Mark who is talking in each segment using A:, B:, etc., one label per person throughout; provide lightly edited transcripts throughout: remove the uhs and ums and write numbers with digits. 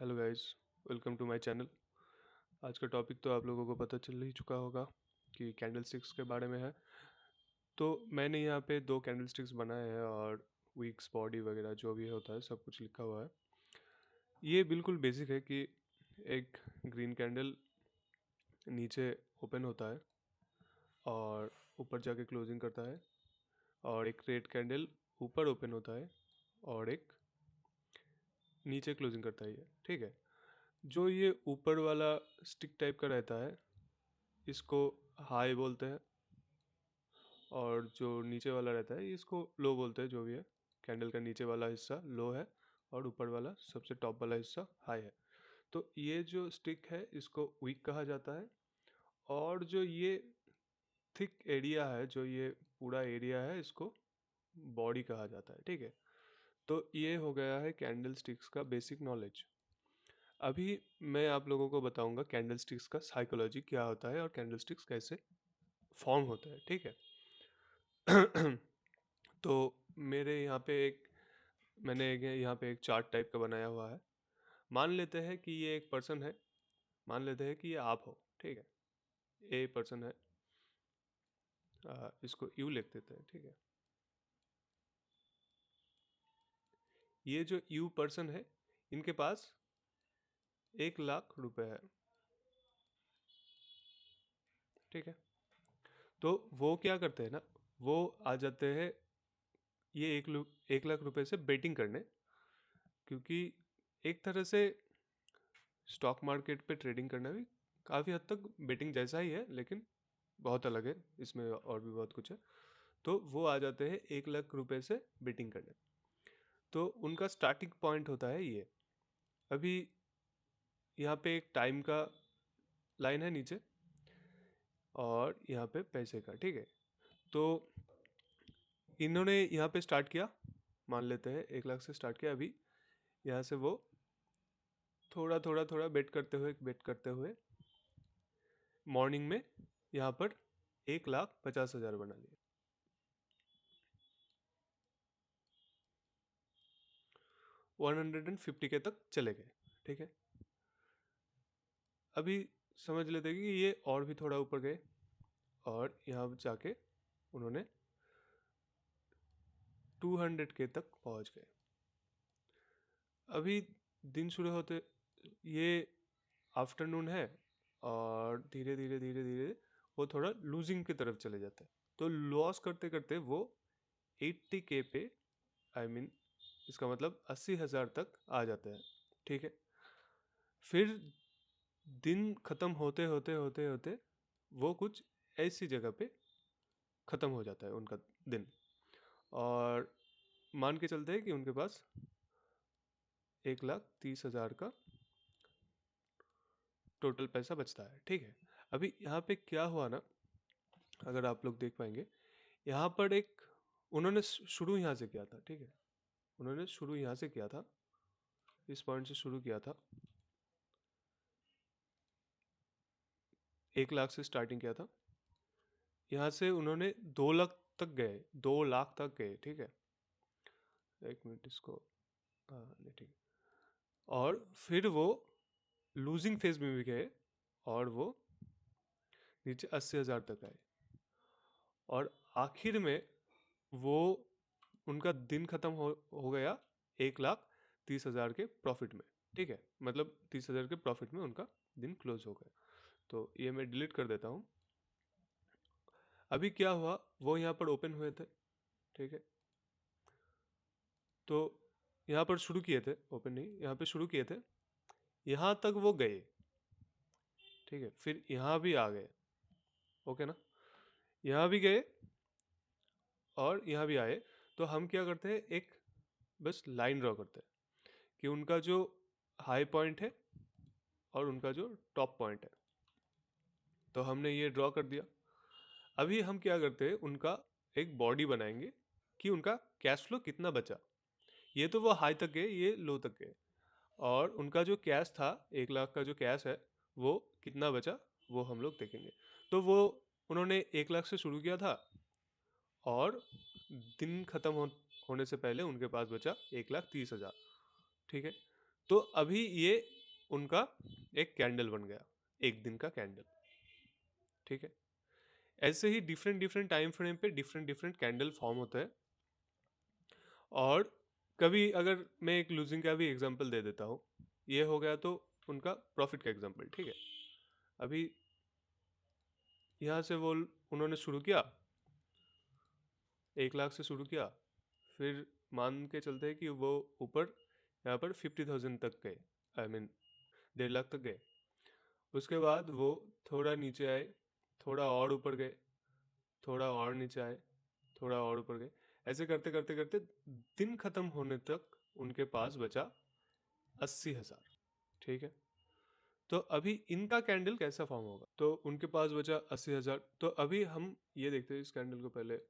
A: Hello guys, welcome to my channel. आज का topic तो आप लोगों को पता चल ही चुका होगा कि कैंडल स्टिक्स के बारे में है। तो मैंने यहाँ पे 2 कैंडल स्टिक्स बनाए हैं और विक्स बॉडी वगैरह जो भी होता है सब कुछ लिखा हुआ है। ये बिल्कुल बेसिक है कि एक ग्रीन कैंडल नीचे ओपन होता है और ऊपर जाके क्लोजिंग करता है, और एक रेड कैंडल ऊपर ओपन होता है और एक नीचे क्लोजिंग करता है। ये ठीक है। जो ये ऊपर वाला स्टिक टाइप का रहता है इसको हाई बोलते हैं, और जो नीचे वाला रहता है इसको लो बोलते हैं। जो भी है, कैंडल का नीचे वाला हिस्सा लो है और ऊपर वाला सबसे टॉप वाला हिस्सा हाई है। तो ये जो स्टिक है इसको वीक कहा जाता है। और जो ये थिक एरिया है, जो ये पूरा एरिया है, इसको बॉडी कहा जाता है। ठीक है। तो ये हो गया है कैंडल स्टिक्स का बेसिक नॉलेज। अभी मैं आप लोगों को बताऊंगा कैंडल स्टिक्स का साइकोलॉजी क्या होता है और कैंडल स्टिक्स कैसे फॉर्म होता है। ठीक है। तो मेरे यहाँ पे एक मैंने यहाँ पे एक चार्ट टाइप का बनाया हुआ है। मान लेते हैं कि ये एक पर्सन है, मान लेते हैं कि ये आप हो। ठीक है। ए पर्सन है, इसको यू लिख देते हैं। ठीक है। ये जो यू पर्सन है, इनके पास 1 लाख रुपए है। ठीक है। तो वो क्या करते हैं ना, वो आ जाते हैं ये 1 लाख रुपए से बेटिंग करने, क्योंकि एक तरह से स्टॉक मार्केट पे ट्रेडिंग करना भी काफ़ी हद तक बेटिंग जैसा ही है, लेकिन बहुत अलग है, इसमें और भी बहुत कुछ है। तो वो आ जाते हैं 1 लाख रुपए से बेटिंग करने। तो उनका स्टार्टिंग पॉइंट होता है ये। अभी यहाँ पे एक टाइम का लाइन है नीचे, और यहाँ पे पैसे का। ठीक है। तो इन्होंने यहाँ पे स्टार्ट किया, मान लेते हैं 1 लाख से स्टार्ट किया। अभी यहाँ से वो थोड़ा थोड़ा थोड़ा बेट करते हुए मॉर्निंग में यहाँ पर 1,50,000 बना लिए। 150 के तक चले गए। ठीक है। अभी समझ लेते हैं कि ये और भी थोड़ा ऊपर गए, और यहाँ जाके उन्होंने 200 के तक पहुँच गए। अभी दिन शुरू होते, ये आफ्टरनून है, और धीरे धीरे धीरे धीरे वो थोड़ा लूजिंग की तरफ चले जाते हैं। तो लॉस करते करते वो 80 के पे, आई मीन इसका मतलब 80,000 तक आ जाते हैं। ठीक है। फिर दिन खत्म होते होते होते होते वो कुछ ऐसी जगह पे ख़त्म हो जाता है उनका दिन, और मान के चलते हैं कि उनके पास 1,30,000 का टोटल पैसा बचता है। ठीक है। अभी यहाँ पे क्या हुआ ना, अगर आप लोग देख पाएंगे, यहाँ पर एक उन्होंने शुरू यहाँ से किया था। ठीक है। उन्होंने शुरू यहाँ से किया था, इस पॉइंट से शुरू किया था, 1 लाख से स्टार्टिंग किया था। यहाँ से उन्होंने 2 लाख तक गए, 2 लाख तक गए। ठीक है। एक मिनट इसको, हाँ नहीं ठीक है। और फिर वो लूजिंग फेज में भी गए, और वो नीचे 80,000 तक आए, और आखिर में वो उनका दिन खत्म हो गया 1,30,000 के प्रॉफिट में। ठीक है। मतलब 30,000 के प्रॉफिट में उनका दिन क्लोज हो गया। तो ये मैं डिलीट कर देता हूँ। अभी क्या हुआ, वो यहाँ पर ओपन हुए थे। ठीक है। तो यहाँ पर शुरू किए थे, ओपन नहीं, यहाँ पे शुरू किए थे, यहाँ तक वो गए। ठीक है। फिर यहाँ भी आ गए। ओके ना। यहाँ भी गए और यहाँ भी आए। तो हम क्या करते हैं, एक बस लाइन ड्रॉ करते हैं कि उनका जो हाई पॉइंट है और उनका जो टॉप पॉइंट है। तो हमने ये ड्रॉ कर दिया। अभी हम क्या करते हैं, उनका एक बॉडी बनाएंगे कि उनका कैश फ्लो कितना बचा। ये तो वो हाई तक गए, ये लो तक गए, और उनका जो कैश था, 1 लाख का जो कैश है, वो कितना बचा वो हम लोग देखेंगे। तो वो उन्होंने 1 लाख से शुरू किया था, और दिन खत्म होने से पहले उनके पास बचा 1,30,000। ठीक है। तो अभी ये उनका एक कैंडल बन गया, एक दिन का कैंडल। ठीक है, ऐसे ही डिफरेंट डिफरेंट टाइम फ्रेम पे डिफरेंट डिफरेंट कैंडल फॉर्म होता है। और कभी अगर मैं एक लूजिंग का भी एग्जांपल दे देता हूँ, ये हो गया तो उनका प्रॉफिट का एग्जांपल। ठीक है, अभी यहाँ से वो उन्होंने शुरू किया, 1 लाख से शुरू किया, फिर मान के चलते हैं कि वो ऊपर यहाँ पर 50,000 तक गए, आई मीन 1.5 लाख तक गए। उसके बाद वो थोड़ा नीचे आए, थोड़ा और ऊपर गए, थोड़ा और नीचे आए, थोड़ा और ऊपर गए। ऐसे करते करते करते दिन खत्म होने तक उनके पास बचा 80,000। ठीक है, तो अभी इनका कैंडल कैसा फॉर्म होगा? तो उनके पास बचा 80,000। तो अभी हम ये देखते हैं, इस कैंडल को पहले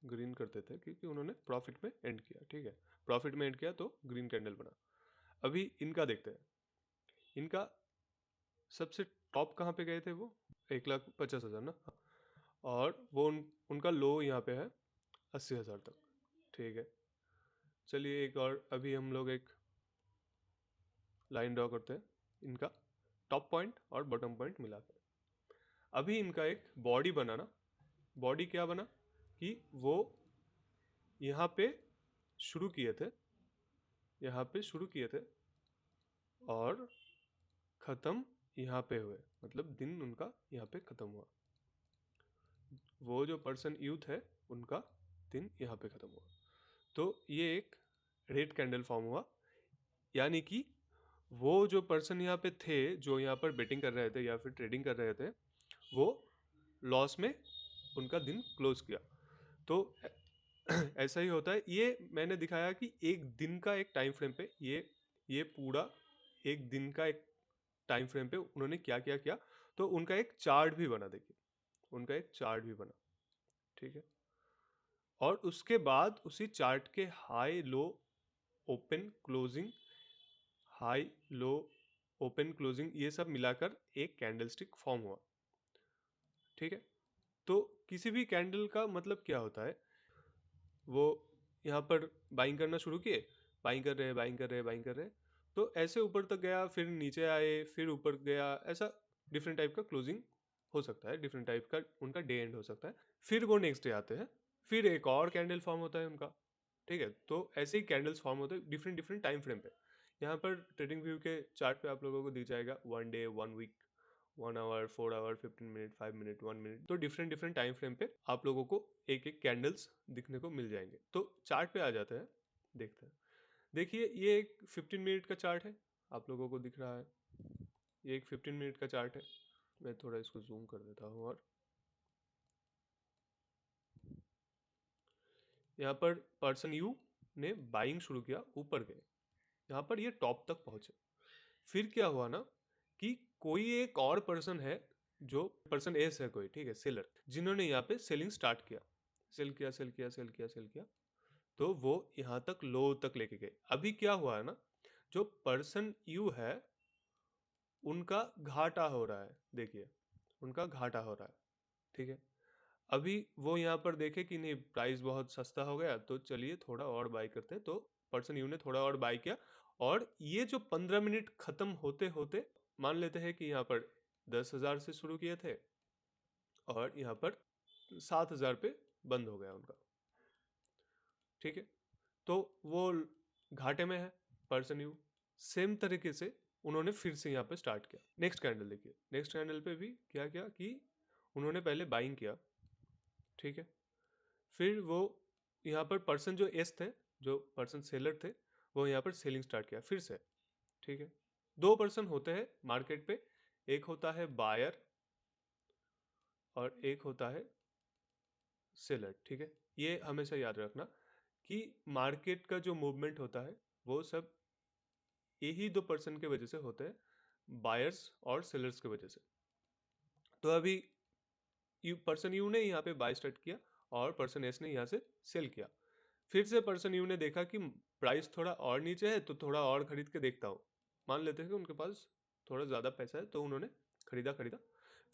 A: ग्रीन करते थे क्योंकि उन्होंने प्रॉफिट में एंड किया। ठीक है, प्रॉफिट में एंड किया तो ग्रीन कैंडल बना। अभी इनका देखते हैं, इनका सबसे टॉप कहाँ पे गए थे वो? 1,50,000 ना। और वो उनका लो यहाँ पे है 80,000 तक। ठीक है, चलिए एक और अभी हम लोग एक लाइन ड्रॉ करते हैं, इनका टॉप पॉइंट और बॉटम पॉइंट मिला कर। अभी इनका एक बॉडी बना ना। बॉडी क्या बना कि वो यहाँ पे शुरू किए थे, यहाँ पे शुरू किए थे और ख़त्म यहाँ पे हुए, मतलब दिन उनका यहाँ पे ख़त्म हुआ। वो जो पर्सन यूथ है उनका दिन यहाँ पे ख़त्म हुआ। तो ये एक रेड कैंडल फॉर्म हुआ, यानी कि वो जो पर्सन यहाँ पे थे, जो यहाँ पर बेटिंग कर रहे थे या फिर ट्रेडिंग कर रहे थे, वो लॉस में उनका दिन क्लोज किया। तो ऐसा ही होता है। ये मैंने दिखाया कि एक दिन का एक टाइम फ्रेम पे ये पूरा एक दिन का एक टाइम फ्रेम पे उन्होंने क्या क्या किया। तो उनका एक चार्ट भी बना, देखिए उनका एक चार्ट भी बना। ठीक है, और उसके बाद उसी चार्ट के high low open closing, high low open closing, ये सब मिलाकर एक कैंडलस्टिक फॉर्म हुआ। ठीक है, तो किसी भी कैंडल का मतलब क्या होता है, वो यहाँ पर बाइंग करना शुरू किए, बाइंग कर रहे बाइंग कर रहे बाइंग कर रहे, तो ऐसे ऊपर तक गया, फिर नीचे आए, फिर ऊपर गया, ऐसा डिफरेंट टाइप का क्लोजिंग हो सकता है, डिफरेंट टाइप का उनका डे एंड हो सकता है। फिर वो नेक्स्ट डे आते हैं, फिर एक और कैंडल फॉर्म होता है उनका। ठीक है, तो ऐसे ही कैंडल्स फॉर्म होते हैं डिफरेंट डिफरेंट टाइम फ्रेम पे। यहाँ पर ट्रेडिंग व्यू के चार्ट पे आप लोगों को दिख जाएगा 1 day, 1 week, 1 hour, 4 hour, 15 minute, 5 minute, 1 minute. तो डिफरेंट डिफरेंट टाइम फ्रेम पे आप लोगों को एक एक कैंडल्स दिखने को मिल जाएंगे। तो चार्ट पे आ जाते हैं, देखते हैं। देखिए ये एक 15 मिनट का चार्ट है, आप लोगों को दिख रहा है, ये एक 15 मिनट का चार्ट है। मैं थोड़ा इसको जूम कर देता हूँ। और यहाँ पर पर्सन यू ने बाइंग शुरू किया, ऊपर गए, यहाँ पर ये टॉप तक पहुंचे। फिर क्या हुआ ना कि कोई एक और पर्सन है, जो पर्सन एस है कोई, ठीक है, सेलर, जिन्होंने यहाँ पे सेलिंग स्टार्ट किया, सेल किया सेल किया सेल किया सेल किया। तो वो यहाँ तक लो तक लेके गए। अभी क्या हुआ है ना, जो पर्सन यू है उनका घाटा हो रहा है, देखिए उनका घाटा हो रहा है। ठीक है, अभी वो यहाँ पर देखे कि नहीं प्राइस बहुत सस्ता हो गया, तो चलिए थोड़ा और बाई करते हैं। तो पर्सन यू ने थोड़ा और बाई किया, और ये जो 15 मिनट खत्म होते होते, मान लेते हैं कि यहाँ पर 10,000 से शुरू किए थे और यहाँ पर 7,000 पे बंद हो गया उनका। ठीक है, तो वो घाटे में है पर्सन यू। सेम तरीके से उन्होंने फिर से यहाँ पे स्टार्ट किया। नेक्स्ट कैंडल देखिए, नेक्स्ट कैंडल पे भी क्या किया कि उन्होंने पहले बाइंग किया। ठीक है, फिर वो यहाँ पर पर्सन जो एस थे, जो पर्सन सेलर थे, वो यहाँ पर सेलिंग स्टार्ट किया फिर से। ठीक है, दो पर्सन होते हैं मार्केट पे, एक होता है बायर और एक होता है सेलर। ठीक है, ये हमेशा याद रखना कि मार्केट का जो मूवमेंट होता है वो सब यही दो पर्सन के वजह से होते हैं, बायर्स और सेलर्स के वजह से। तो अभी पर्सन यू ने यहाँ पे बाय स्टार्ट किया और पर्सन एस ने यहाँ से सेल किया। फिर से पर्सन यू ने देखा कि प्राइस थोड़ा और नीचे है, तो थोड़ा और खरीद के देखता हूँ। मान लेते हैं कि उनके पास थोड़ा ज़्यादा पैसा है, तो उन्होंने खरीदा खरीदा।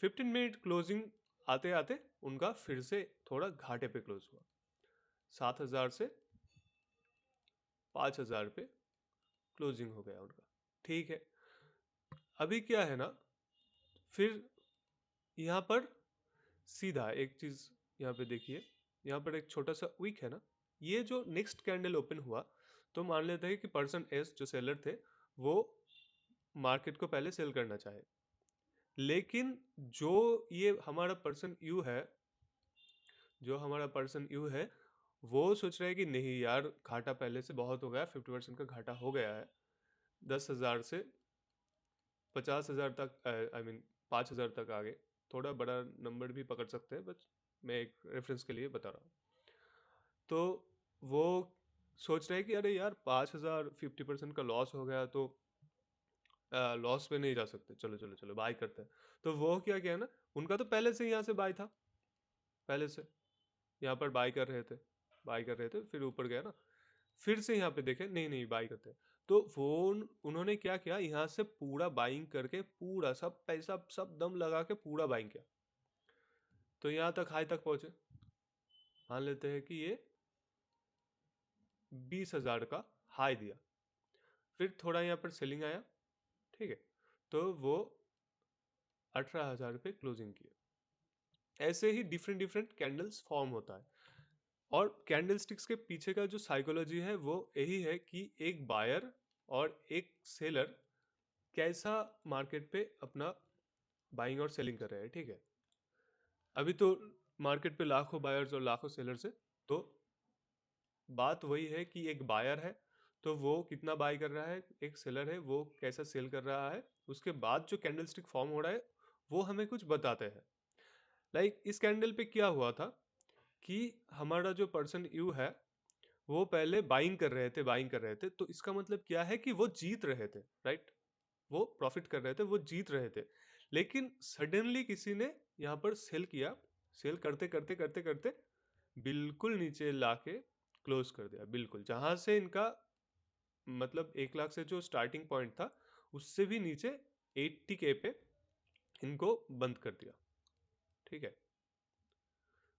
A: 15 मिनट क्लोजिंग आते आते उनका फिर से थोड़ा घाटे पे क्लोज हुआ, 7,000 से 5,000 पे क्लोजिंग हो गया उनका। ठीक है, अभी क्या है ना, फिर यहाँ पर सीधा एक चीज यहाँ पे देखिए, यहाँ पर एक छोटा सा विक है ना, ये जो नेक्स्ट कैंडल ओपन हुआ, तो मान लेते हैं कि पर्सन एस जो सेलर थे वो मार्केट को पहले सेल करना चाहे, लेकिन जो ये हमारा पर्सन यू है, जो हमारा पर्सन यू है, वो सोच रहा है कि नहीं यार, घाटा पहले से बहुत हो गया, 50% का घाटा हो गया है, 10,000 से 50,000 तक, आई मीन 5,000 तक आगे, थोड़ा बड़ा नंबर भी पकड़ सकते हैं, बस मैं एक रेफरेंस के लिए बता रहा हूँ। तो वो सोच रहे हैं कि अरे यार 5,000, 50% का लॉस हो गया, तो लॉस पे नहीं जा सकते, चलो चलो चलो बाय करते हैं। तो वो क्या किया ना, उनका तो पहले से यहाँ से बाय था, पहले से यहाँ पर बाय कर रहे थे, बाय कर रहे थे, फिर ऊपर गया ना, फिर से यहाँ पे देखे नहीं नहीं बाई करते हैं। तो वो उन्होंने क्या किया, यहाँ से पूरा बाइंग करके, पूरा सब पैसा सब दम लगा के पूरा बाइंग किया, तो यहाँ तक हाई तक पहुंचे। मान लेते हैं कि ये 20,000 का हाई दिया, फिर थोड़ा यहाँ पर सेलिंग आया, ठीक है, तो वो 18,000 पे क्लोजिंग किया। ऐसे ही डिफरेंट डिफरेंट कैंडल्स फॉर्म होता है, और कैंडल स्टिक्स के पीछे का जो साइकोलॉजी है वो यही है कि एक बायर और एक सेलर कैसा मार्केट पे अपना बाइंग और सेलिंग कर रहे हैं, ठीक है। अभी तो मार्केट पे लाखों बायर्स और लाखों सेलर्स है, तो बात वही है कि एक बायर है तो वो कितना बाय कर रहा है, एक सेलर है वो कैसा सेल कर रहा है, उसके बाद जो कैंडल स्टिक फॉर्म हो रहा है वो हमें कुछ बताते हैं। लाइक इस कैंडल पे क्या हुआ था कि हमारा जो पर्सन यू है वो पहले बाइंग कर रहे थे, बाइंग कर रहे थे, तो इसका मतलब क्या है कि वो जीत रहे थे, राइट, वो प्रॉफिट कर रहे थे, वो जीत रहे थे। लेकिन सडनली किसी ने यहाँ पर सेल किया, सेल करते करते करते करते बिल्कुल नीचे लाके क्लोज कर दिया, बिल्कुल जहां से इनका मतलब 1 लाख से जो स्टार्टिंग पॉइंट था उससे भी नीचे 80K पे इनको बंद कर दिया, ठीक है।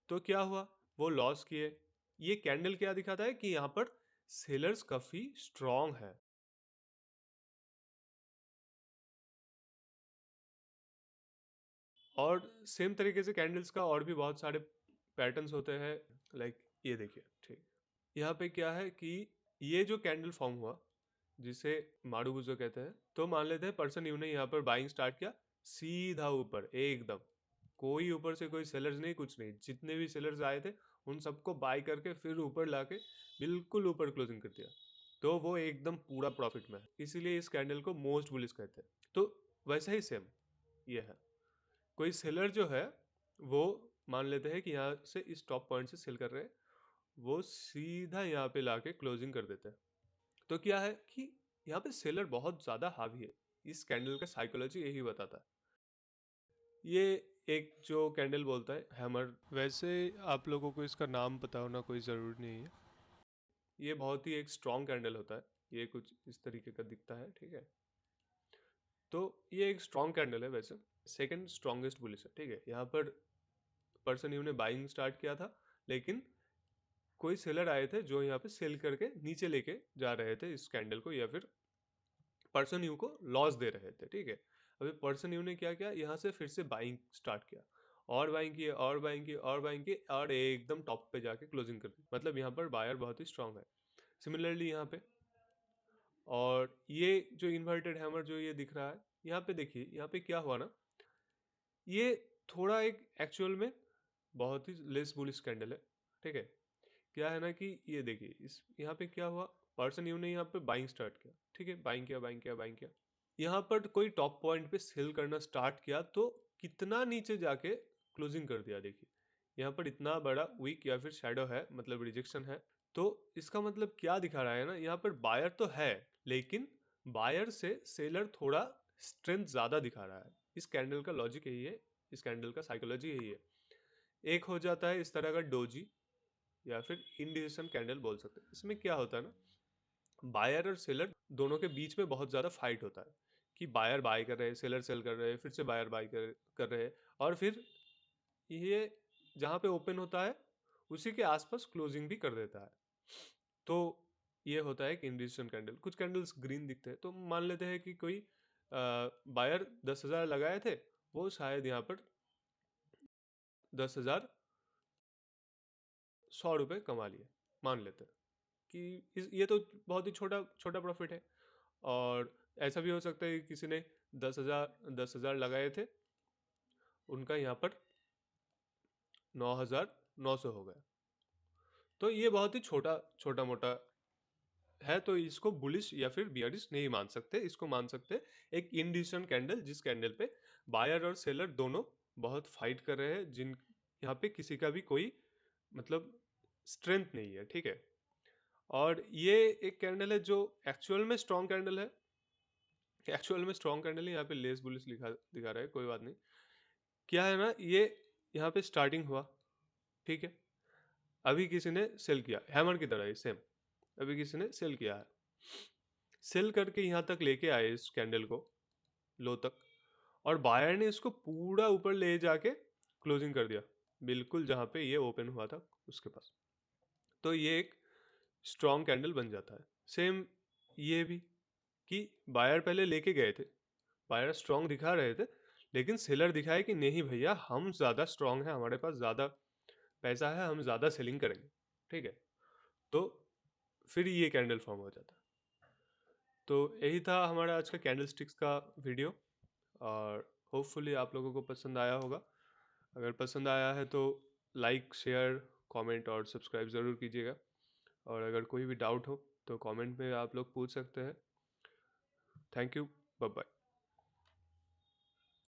A: तो क्या हुआ, वो लॉस किए। ये कैंडल क्या दिखाता है कि यहाँ पर सेलर्स काफी स्ट्रांग है। और सेम तरीके से कैंडल्स का और भी बहुत सारे पैटर्न्स होते हैं, लाइक ये देखिए, ठीक, यहाँ पे क्या है कि ये जो कैंडल फॉर्म हुआ जिसे माडुगुजो कहते हैं, तो मान लेते हैं पर्सन यू ने यहाँ पर बाइंग स्टार्ट किया, सीधा ऊपर एकदम, कोई ऊपर से कोई सेलर्स नहीं, कुछ नहीं, जितने भी सेलर्स आए थे उन सबको बाय करके फिर ऊपर लाके बिल्कुल ऊपर क्लोजिंग कर दिया, तो वो एकदम पूरा प्रॉफिट में है, इसीलिए इस कैंडल को मोस्ट बुलिश कहते हैं। तो वैसा ही सेम ये है, कोई सेलर जो है वो मान लेते हैं कि यहाँ से इस टॉप पॉइंट से सेल कर रहे हैं, वो सीधा यहाँ पे लाके क्लोजिंग कर देते हैं। तो क्या है कि यहाँ पे सेलर बहुत ज़्यादा हावी है, इस कैंडल का साइकोलॉजी यही बताता है। ये एक जो कैंडल बोलता है हैमर, वैसे आप लोगों को इसका नाम पता होना कोई ज़रूरी नहीं है, ये बहुत ही एक स्ट्रॉन्ग कैंडल होता है, ये कुछ इस तरीके का दिखता है, ठीक है। तो ये एक स्ट्रॉन्ग कैंडल है वैसे, सेकंड स्ट्रॉन्गेस्ट बुलिश है, ठीक है। यहाँ पर पर्सन यू ने बाइंग स्टार्ट किया था, लेकिन कोई सेलर आए थे जो यहाँ पे सेल करके नीचे लेके जा रहे थे इस कैंडल को, या फिर पर्सन यू को लॉस दे रहे थे, ठीक है। अभी पर्सन यू ने क्या किया, यहाँ से फिर से बाइंग स्टार्ट किया, और बाइंग की और बाइंग की और बाइंग की, और एकदम टॉप पे जाके क्लोजिंग कर दी, मतलब यहाँ पर बायर बहुत ही स्ट्रांग है। सिमिलरली यहाँ पे, और ये जो इन्वर्टेड हैमर जो ये दिख रहा है, यहाँ पे देखिए, यहाँ पे क्या हुआ ना, ये थोड़ा एक एक्चुअल में बहुत ही लेस बुलिश कैंडल है, ठीक है। क्या है ना कि ये देखिए, इस यहाँ पे क्या हुआ, पर्सन यू ने यहाँ पे बाइंग स्टार्ट किया, ठीक है, बाइंग किया बाइंग किया बाइंग किया, यहाँ पर कोई टॉप पॉइंट पे सेल करना स्टार्ट किया, तो कितना नीचे जाके क्लोजिंग कर दिया, देखिए यहाँ पर इतना बड़ा वीक या फिर शैडो है, मतलब रिजेक्शन है। तो इसका मतलब क्या दिखा रहा है ना, यहाँ पर बायर तो है, लेकिन बायर से सेलर थोड़ा स्ट्रेंथ ज्यादा दिखा रहा है। इस कैंडल का लॉजिक यही है, इस कैंडल का साइकोलॉजी यही है। एक हो जाता है इस तरह का डोजी, या फिर इंडिसिशन कैंडल बोल सकते हैं। इसमें क्या होता है ना, बायर और सेलर दोनों के बीच में बहुत ज़्यादा फाइट होता है, कि बायर बाय कर रहे हैं, सेलर सेल कर रहे हैं, फिर से बायर बाय कर रहे हैं, और फिर ये जहाँ पे ओपन होता है उसी के आसपास क्लोजिंग भी कर देता है। तो ये होता है एक इंडिकेशन कैंडल। कुछ कैंडल्स ग्रीन दिखते हैं, तो मान लेते हैं कि कोई बायर 10,000 लगाए थे, वो शायद यहाँ पर 10,000 100 रुपये कमा लिए, मान लेते हैं कि ये तो बहुत ही छोटा छोटा प्रॉफिट है। और ऐसा भी हो सकता है कि किसी ने 10,000 लगाए थे, उनका यहाँ पर 9,900 हो गया। तो ये बहुत ही छोटा छोटा मोटा है, तो इसको बुलिश या फिर बियरिश नहीं मान सकते। इसको मान सकते एक इंडिकेशन कैंडल, जिस कैंडल पे बायर और सेलर दोनों बहुत फाइट कर रहे हैं, जिन यहाँ पे किसी का भी कोई मतलब स्ट्रेंथ नहीं है, ठीक है। और ये एक कैंडल है जो एक्चुअल में स्ट्रॉन्ग कैंडल है। एक्चुअल में स्ट्रॉन्ग कैंडल है, यहाँ पे लेस बुलिश लिखा दिखा रहा है, कोई बात नहीं। क्या है ना, ये यहाँ पे स्टार्टिंग हुआ, ठीक है। अभी किसी ने सेल किया, हैमर की तरह ही सेम। अभी किसी ने सेल किया है, सेल करके यहाँ तक लेके आए इस कैंडल को, लो तक। और बायर ने इसको पूरा ऊपर ले जाके क्लोजिंग कर दिया, बिल्कुल जहाँ पे ये ओपन हुआ था उसके पास। तो ये एक स्ट्रॉन्ग कैंडल बन जाता है। सेम ये भी, कि बायर पहले लेके गए थे, बायर स्ट्रॉन्ग दिखा रहे थे, लेकिन सेलर दिखाए कि नहीं भैया, हम ज़्यादा स्ट्रॉन्ग है, हमारे पास ज़्यादा पैसा है, हम ज़्यादा सेलिंग करेंगे, ठीक है। तो फिर ये कैंडल फॉर्म हो जाता है। तो यही था हमारा आज का कैंडल स्टिक्स का वीडियो, और होपफुली आप लोगों को पसंद आया होगा। अगर पसंद आया है तो लाइक, शेयर, कमेंट और सब्सक्राइब ज़रूर कीजिएगा। और अगर कोई भी डाउट हो तो कमेंट में आप लोग पूछ सकते हैं। Thank you, bye bye.